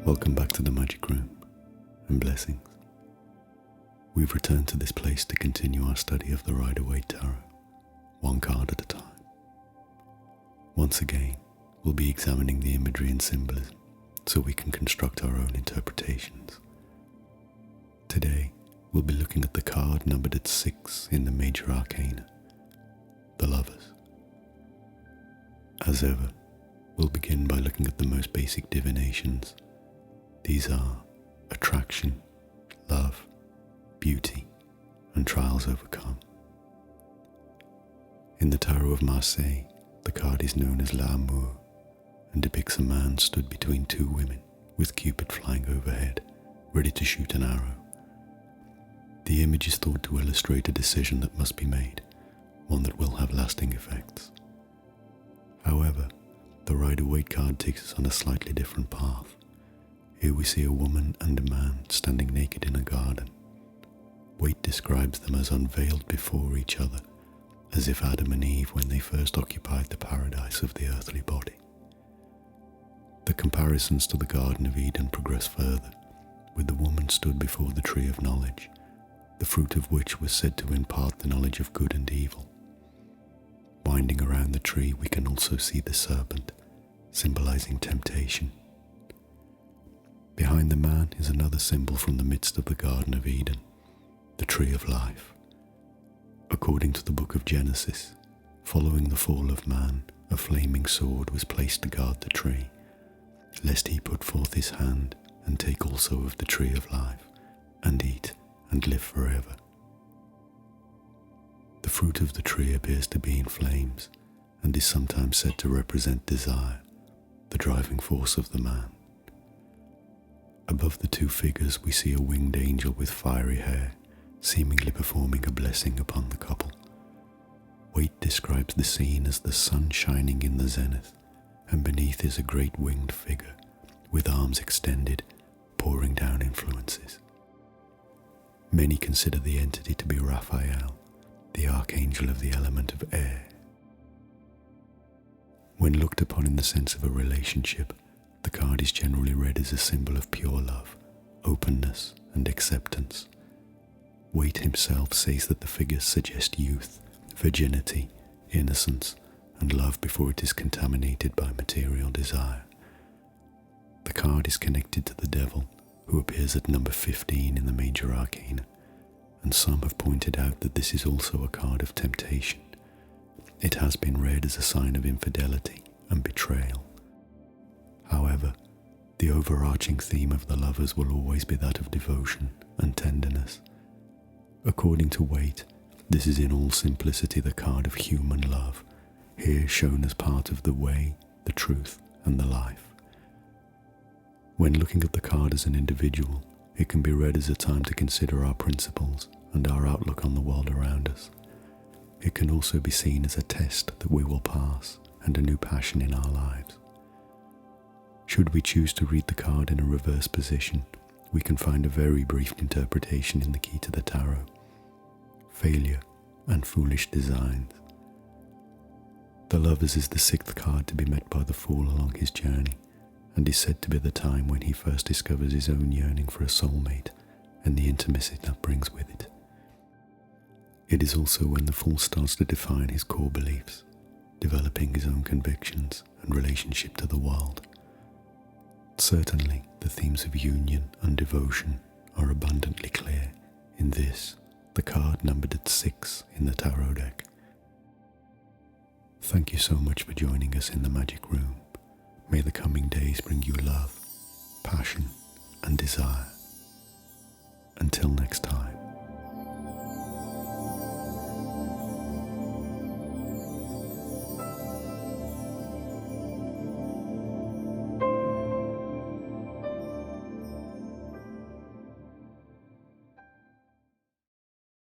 Welcome back to the Magic Room, and blessings. We've returned to this place to continue our study of the Rider-Waite Tarot, one card at a time. Once again, we'll be examining the imagery and symbolism so we can construct our own interpretations. Today, we'll be looking at the card numbered at 6 in the Major Arcana, the Lovers. As ever, we'll begin by looking at the most basic divinations. These are attraction, love, beauty, and trials overcome. In the Tarot of Marseille, the card is known as L'Amour and depicts a man stood between two women with Cupid flying overhead, ready to shoot an arrow. The image is thought to illustrate a decision that must be made, one that will have lasting effects. However, the Rider-Waite card takes us on a slightly different path. Here we see a woman and a man standing naked in a garden. Waite describes them as unveiled before each other, as if Adam and Eve when they first occupied the paradise of the earthly body. The comparisons to the Garden of Eden progress further, with the woman stood before the tree of knowledge, the fruit of which was said to impart the knowledge of good and evil. Winding around the tree, we can also see the serpent, symbolizing temptation. Behind the man is another symbol from the midst of the Garden of Eden, the Tree of Life. According to the book of Genesis, following the fall of man, a flaming sword was placed to guard the tree, lest he put forth his hand and take also of the tree of life, and eat and live forever. The fruit of the tree appears to be in flames, and is sometimes said to represent desire, the driving force of the man. Above the two figures we see a winged angel with fiery hair, seemingly performing a blessing upon the couple. Waite describes the scene as the sun shining in the zenith, and beneath is a great winged figure, with arms extended, pouring down influences. Many consider the entity to be Raphael, the archangel of the element of air. When looked upon in the sense of a relationship, the card is generally read as a symbol of pure love, openness, and acceptance. Waite himself says that the figures suggest youth, virginity, innocence, and love before it is contaminated by material desire. The card is connected to the devil, who appears at number 15 in the Major Arcana, and some have pointed out that this is also a card of temptation. It has been read as a sign of infidelity and betrayal. However, the overarching theme of the Lovers will always be that of devotion and tenderness. According to Waite, this is in all simplicity the card of human love, here shown as part of the way, the truth, and the life. When looking at the card as an individual, it can be read as a time to consider our principles and our outlook on the world around us. It can also be seen as a test that we will pass and a new passion in our lives. Should we choose to read the card in a reverse position, we can find a very brief interpretation in the Key to the Tarot: failure and foolish designs. The Lovers is the 6th card to be met by the Fool along his journey, and is said to be the time when he first discovers his own yearning for a soulmate and the intimacy that brings with it. It is also when the Fool starts to define his core beliefs, developing his own convictions and relationship to the world. Certainly, the themes of union and devotion are abundantly clear in this, the card numbered at 6 in the tarot deck. Thank you so much for joining us in the Magic Room. May the coming days bring you love, passion, and desire. Until next time.